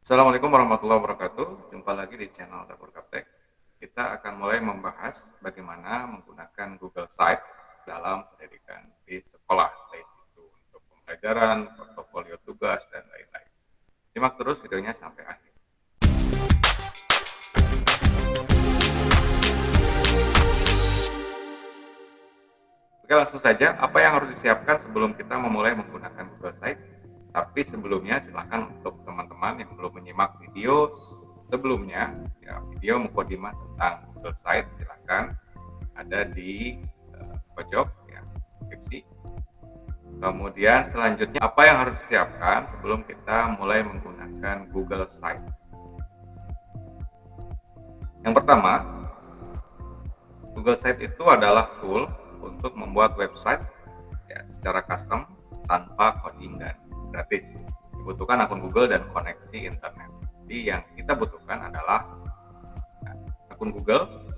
Assalamualaikum warahmatullahi wabarakatuh. Jumpa lagi di channel Dapur Gaptek. Kita akan mulai membahas bagaimana menggunakan Google Site dalam pendidikan di sekolah, baik itu untuk pembelajaran, portofolio tugas, dan lain-lain. Simak terus videonya sampai akhir. Oke, langsung saja. Apa yang harus disiapkan sebelum kita memulai menggunakan Google Site? Tapi sebelumnya silakan untuk teman-teman yang belum menyimak video sebelumnya, ya, video mukadimah tentang Google Site, silakan ada di pojok ya, deskripsi. Kemudian selanjutnya apa yang harus disiapkan sebelum kita mulai menggunakan Google Site? Yang pertama, Google Site itu adalah tool untuk membuat website ya, secara custom tanpa coding dan gratis. Dibutuhkan akun Google dan koneksi internet. Jadi yang kita butuhkan adalah ya, akun Google,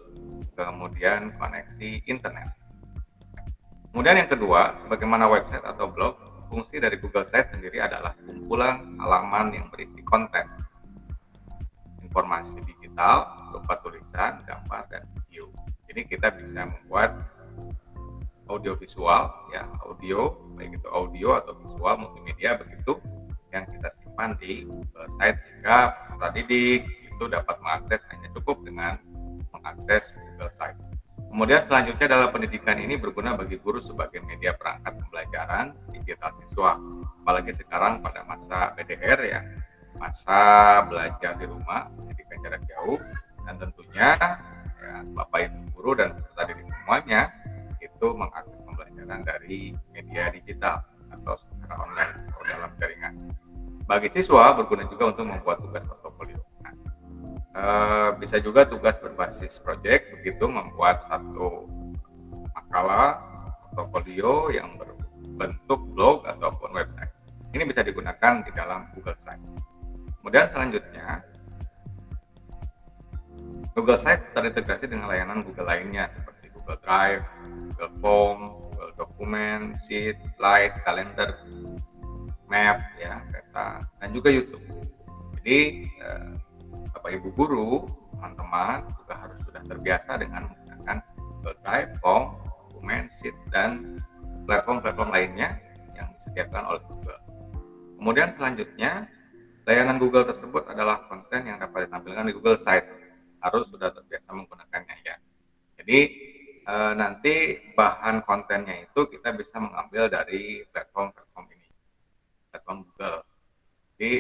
kemudian koneksi internet. Kemudian yang kedua, sebagaimana website atau blog, fungsi dari Google Site sendiri adalah kumpulan halaman yang berisi konten, informasi digital berupa tulisan, gambar, dan video. Jadi kita bisa membuat audio visual, ya audio, baik itu audio atau visual multimedia begitu yang kita simpan di Google Site sehingga peserta didik itu dapat mengakses hanya cukup dengan mengakses Google Site. Kemudian selanjutnya dalam pendidikan ini berguna bagi guru sebagai media perangkat pembelajaran digital siswa. Apalagi sekarang pada masa PDR ya, masa belajar di rumah, pendidikan jarak jauh, dan tentunya ya, Bapak Ibu guru dan peserta didik semuanya itu mengakses pembelajaran dari media digital atau secara online atau dalam jaringan. Bagi siswa berguna juga untuk membuat tugas portofolio. Bisa juga tugas berbasis project, begitu membuat satu makalah portofolio yang berbentuk blog ataupun website. Ini bisa digunakan di dalam Google Site. Kemudian selanjutnya, Google Site terintegrasi dengan layanan Google lainnya seperti Google Drive, Google Form, Google Document, Sheet, Slide, Calendar, Map, ya, peta, dan juga YouTube. Jadi Bapak Ibu guru, teman-teman juga harus sudah terbiasa dengan menggunakan Google Drive, Form, Dokumen, Sheet, dan platform-platform lainnya yang disediakan oleh Google. Kemudian selanjutnya, layanan Google tersebut adalah konten yang dapat ditampilkan di Google Site. Harus sudah terbiasa menggunakannya ya. Jadi nanti bahan kontennya itu kita bisa mengambil dari platform-platform ini, platform Google. Jadi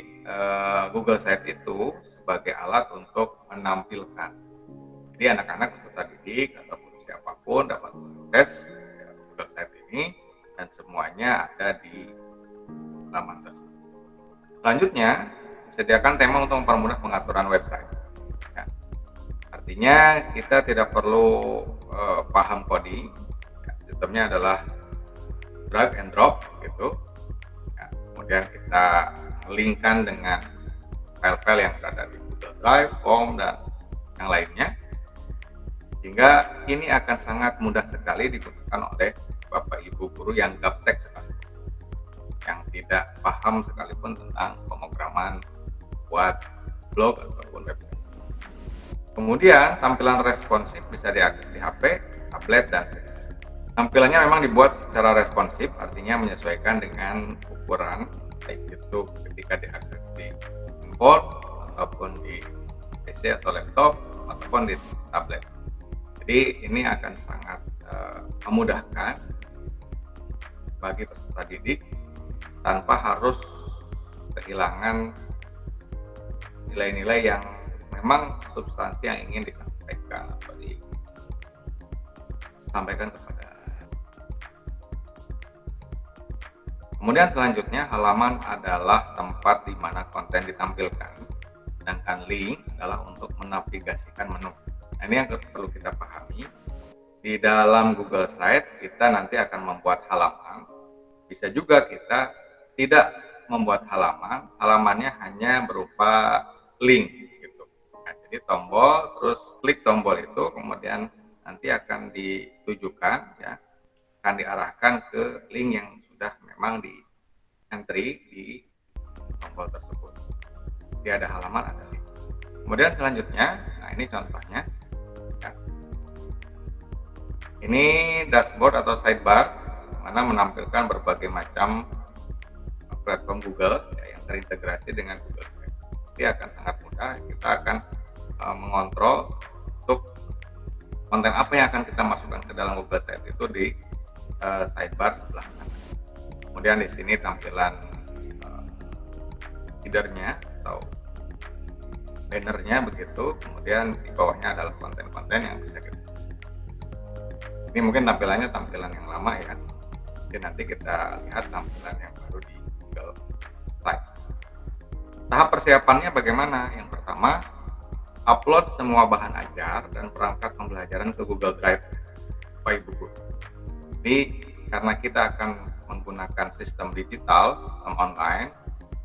Google Site itu sebagai alat untuk menampilkan. Jadi anak-anak peserta didik ataupun siapapun dapat mengakses Google Site ini dan semuanya ada di laman tersebut. Selanjutnya, disediakan tema untuk mempermudah pengaturan website. Ya. Artinya kita tidak perlu paham coding. Ya, sistemnya adalah drag and drop gitu. Ya, kemudian kita linkkan dengan file-file yang berada di Google Drive, Form, dan yang lainnya, sehingga ini akan sangat mudah sekali digunakan oleh Bapak Ibu guru yang gaptek sekali, yang tidak paham sekalipun tentang pemrograman buat blog ataupun website. Kemudian tampilan responsif bisa diakses di HP, tablet, dan PC. Tampilannya memang dibuat secara responsif, artinya menyesuaikan dengan ukuran, baik itu ketika diakses di handphone ataupun di PC atau laptop ataupun di tablet. Jadi ini akan sangat memudahkan bagi peserta didik tanpa harus kehilangan nilai-nilai yang memang substansi yang ingin disampaikan atau disampaikan kepada. Kemudian selanjutnya, halaman adalah tempat di mana konten ditampilkan, sedangkan link adalah untuk menavigasikan menu. Nah, ini yang perlu kita pahami. Di dalam Google Site kita nanti akan membuat halaman. Bisa juga kita tidak membuat halaman, halamannya hanya berupa link gitu. Nah, jadi tombol, terus klik tombol itu, kemudian nanti akan ditujukan ya, akan diarahkan ke link yang sudah memang di entry di tombol tersebut. Dia ada halaman, ada link. Kemudian selanjutnya, nah ini contohnya. Ya. Ini dashboard atau sidebar, mana menampilkan berbagai macam platform Google ya, yang terintegrasi dengan Google Sites. Jadi akan sangat mudah, kita akan mengontrol untuk konten apa yang akan kita masukkan ke dalam Google Sites itu di sidebar sebelah kanan. Kemudian di sini tampilan headernya atau bannernya begitu. Kemudian di bawahnya adalah konten-konten yang bisa kita. Ini mungkin tampilannya tampilan yang lama ya. Jadi nanti kita lihat tampilan yang baru di Google Sites. Tahap persiapannya bagaimana? Yang pertama, upload semua bahan ajar dan perangkat pembelajaran ke Google Drive Bapak Ibu Guru. Jadi karena kita akan menggunakan sistem digital, sistem online,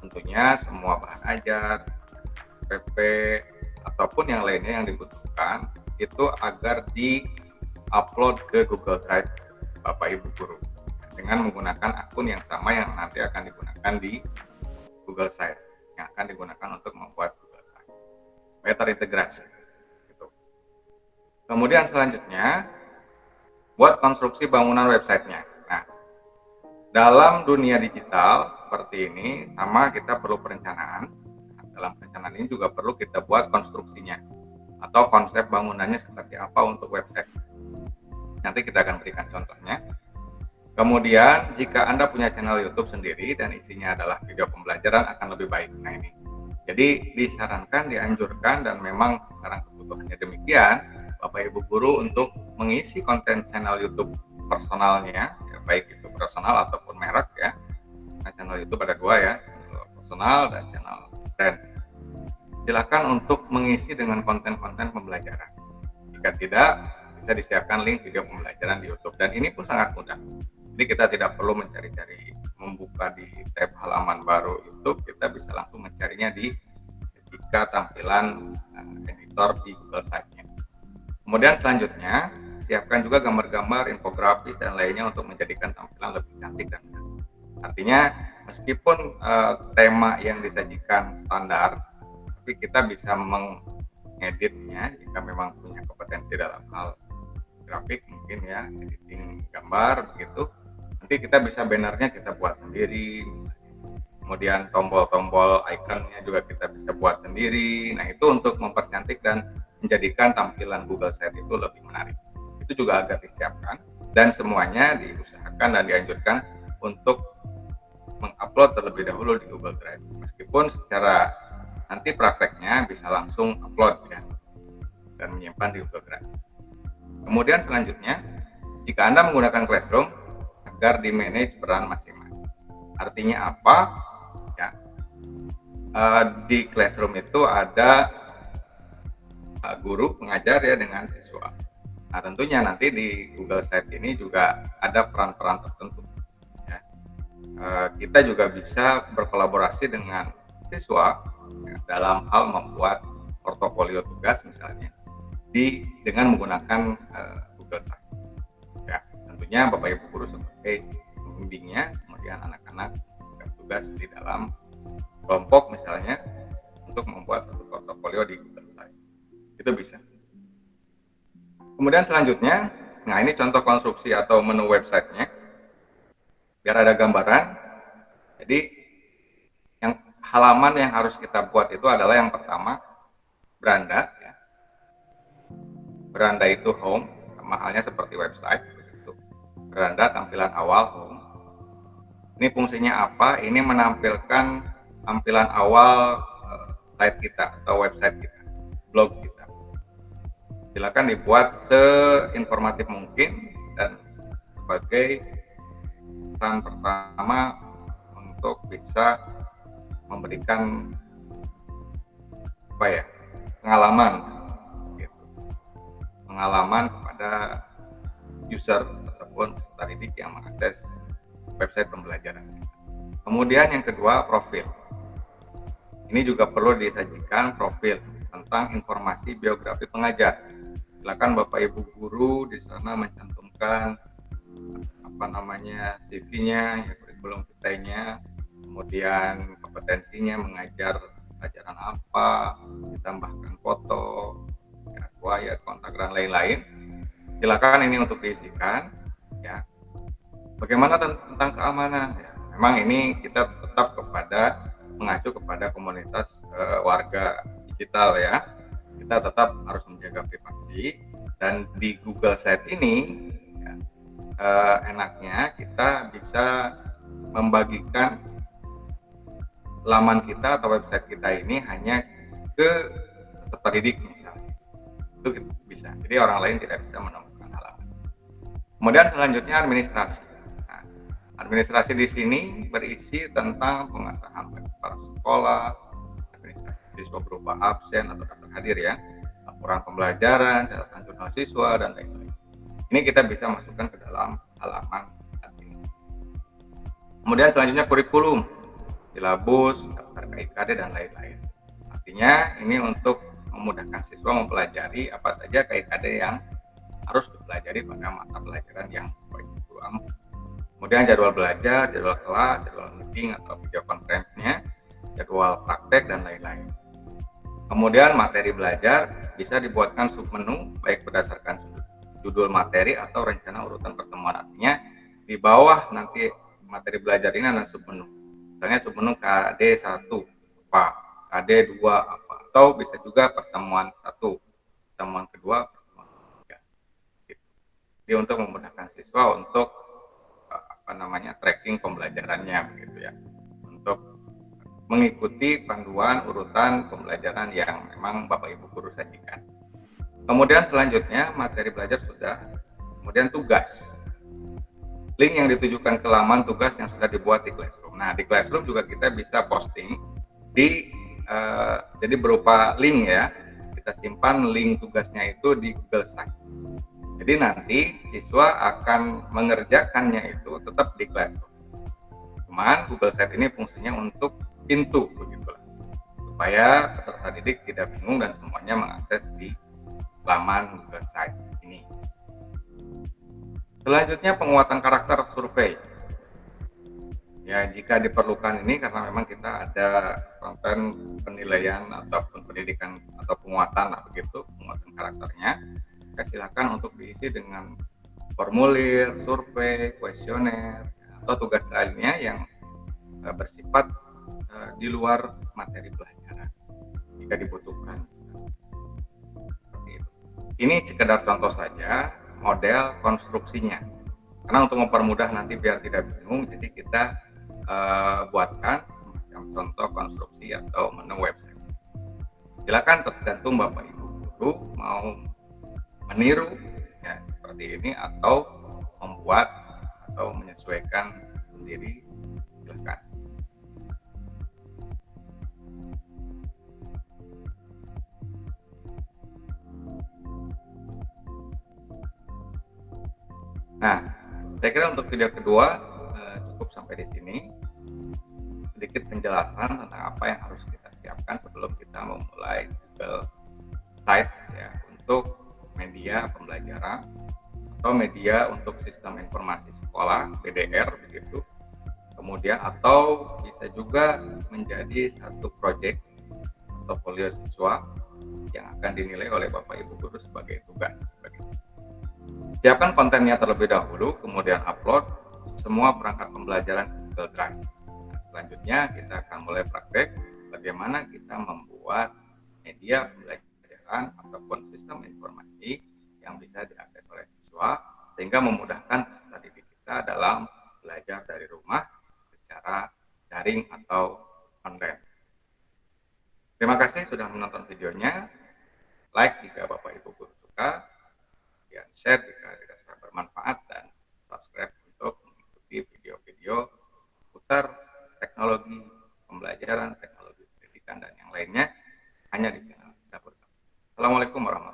tentunya semua bahan ajar, PP, ataupun yang lainnya yang dibutuhkan itu agar di-upload ke Google Drive Bapak Ibu Guru dengan menggunakan akun yang sama yang nanti akan digunakan di Google Sites, yang akan digunakan untuk membuat Google Sites supaya terintegrasi gitu. Kemudian selanjutnya buat konstruksi bangunan websitenya. Nah, dalam dunia digital seperti ini sama kita perlu perencanaan. Dalam perencanaan ini juga perlu kita buat konstruksinya atau konsep bangunannya seperti apa untuk website. Nanti kita akan berikan contohnya. Kemudian jika Anda punya channel YouTube sendiri dan isinya adalah video pembelajaran akan lebih baik. Nah ini, jadi disarankan, dianjurkan, dan memang sekarang kebutuhannya demikian, Bapak Ibu Guru untuk mengisi konten channel YouTube personalnya, ya, baik itu personal ataupun merek ya. Nah, channel YouTube ada dua ya, personal dan channel brand. Silakan untuk mengisi dengan konten-konten pembelajaran. Jika tidak, bisa disiapkan link video pembelajaran di YouTube, dan ini pun sangat mudah. Jadi kita tidak perlu mencari-cari, membuka di tab halaman baru YouTube, kita bisa langsung mencarinya di ketika tampilan editor di Google Sites-nya. Kemudian selanjutnya, siapkan juga gambar-gambar, infografis, dan lainnya untuk menjadikan tampilan lebih cantik dan menarik. Artinya, meskipun tema yang disajikan standar, tapi kita bisa mengeditnya jika memang punya kompetensi dalam hal grafik, mungkin ya, editing gambar begitu. Nanti kita bisa bannernya kita buat sendiri, kemudian tombol-tombol ikonnya juga kita bisa buat sendiri. Nah, itu untuk mempercantik dan menjadikan tampilan Google Sites itu lebih menarik. Itu juga agar disiapkan, dan semuanya diusahakan dan dianjurkan untuk mengupload terlebih dahulu di Google Drive. Meskipun secara nanti prakteknya bisa langsung upload ya, dan menyimpan di Google Drive. Kemudian selanjutnya, jika Anda menggunakan Classroom, agar di manage peran masing-masing. Artinya apa? Ya, di Classroom itu ada guru pengajar ya dengan siswa. Nah, tentunya nanti di Google Sites ini juga ada peran-peran tertentu. Ya. Kita juga bisa berkolaborasi dengan siswa ya, dalam hal membuat portofolio tugas misalnya dengan menggunakan Google Sites. Ya, tentunya Bapak Ibu Guru sebagai pembimbingnya, kemudian anak-anak tugas di dalam kelompok misalnya untuk membuat satu portofolio di Google Sites. Itu bisa. Kemudian selanjutnya, nah ini contoh konstruksi atau menu websitenya, biar ada gambaran. Jadi yang halaman yang harus kita buat itu adalah yang pertama beranda. Ya. Beranda itu home, sama halnya seperti website. Begitu. Beranda tampilan awal home. Ini fungsinya apa? Ini menampilkan tampilan awal site kita atau website kita, blog kita. Silakan dibuat seinformatif mungkin dan sebagai pesan pertama untuk bisa memberikan pengalaman gitu. Pengalaman kepada user ataupun peserta didik yang mengakses website pembelajaran. Kemudian yang kedua, profil. Ini juga perlu disajikan profil tentang informasi biografi pengajar. Silakan Bapak Ibu Guru di sana mencantumkan CV-nya, ya, kurikulum vitae-nya, kemudian kompetensinya mengajar pelajaran apa, ditambahkan foto, ya, riwayat, kontak dan lain-lain. Silakan ini untuk diisikan, ya. Bagaimana tentang keamanan? Ya, memang ini kita tetap mengacu kepada komunitas warga digital ya. Kita tetap harus menjaga privasi dan di Google Site ini ya, enaknya kita bisa membagikan laman kita atau website kita ini hanya ke peserta didik misalnya. Itu bisa. Jadi orang lain tidak bisa menemukan halaman. Kemudian selanjutnya administrasi. Nah, administrasi di sini berisi tentang pengesahan para sekolah, administrasi siswa berupa absen atau daftar hadir ya, laporan pembelajaran, catatan jurnal siswa dan lain-lain. Ini kita bisa masukkan ke dalam halaman admin. Kemudian selanjutnya kurikulum, silabus, daftar KIKD dan lain-lain. Artinya ini untuk memudahkan siswa mempelajari apa saja KIKD yang harus dipelajari pada mata pelajaran yang baik itu. Kemudian jadwal belajar, jadwal kelas, jadwal meeting atau video conference-nya, jadwal praktek dan lain-lain. Kemudian materi belajar bisa dibuatkan submenu baik berdasarkan judul materi atau rencana urutan pertemuan. Artinya di bawah nanti materi belajar ini ada submenu. Misalnya submenu KD 1 apa, KD 2 apa, atau bisa juga pertemuan 1, pertemuan kedua, pertemuan ketiga. Gitu. Jadi untuk memudahkan siswa untuk tracking pembelajarannya begitu ya. Untuk mengikuti panduan urutan pembelajaran yang memang Bapak Ibu guru sajikan. Kemudian selanjutnya materi belajar sudah, kemudian tugas. Link yang ditujukan ke laman tugas yang sudah dibuat di Classroom. Nah, di Classroom juga kita bisa posting jadi berupa link ya. Kita simpan link tugasnya itu di Google Site. Jadi nanti siswa akan mengerjakannya itu tetap di Classroom. Cuman Google Site ini fungsinya untuk pintu begitulah. Supaya peserta didik tidak bingung dan semuanya mengakses di laman Google Site ini. Selanjutnya penguatan karakter survei. Ya, jika diperlukan ini karena memang kita ada konten penilaian ataupun pendidikan atau penguatan begitu, penguatan karakternya, silakan untuk diisi dengan formulir, survei, kuesioner atau tugas lainnya yang bersifat di luar materi pelajaran jika dibutuhkan. Seperti itu. Ini sekedar contoh saja model konstruksinya. Karena untuk mempermudah nanti biar tidak bingung, jadi kita buatkan semacam contoh konstruksi atau menu website. Silakan tergantung Bapak Ibu guru mau meniru ya seperti ini atau membuat atau menyesuaikan sendiri, silakan. Nah, saya kira untuk video kedua cukup sampai di sini. Sedikit penjelasan tentang apa yang harus kita siapkan sebelum kita memulai Google Site ya untuk media pembelajaran atau media untuk sistem informasi sekolah (BDR) begitu. Kemudian atau bisa juga menjadi satu proyek portofolio siswa yang akan dinilai oleh Bapak Ibu guru sebagai tugas. Siapkan kontennya terlebih dahulu, kemudian upload semua perangkat pembelajaran Google Drive. Nah, selanjutnya kita akan mulai praktek bagaimana kita membuat media pembelajaran ataupun sistem informasi yang bisa diakses oleh siswa sehingga memudahkan peserta didik kita dalam belajar dari rumah secara daring atau online. Terima kasih sudah menonton videonya. Like jika Bapak Ibu guru suka, dan share jika dirasa bermanfaat, dan subscribe untuk mengikuti video-video seputar teknologi pembelajaran, teknologi pendidikan dan yang lainnya hanya di channel Dapur. Assalamualaikum warahmatullahi wabarakatuh.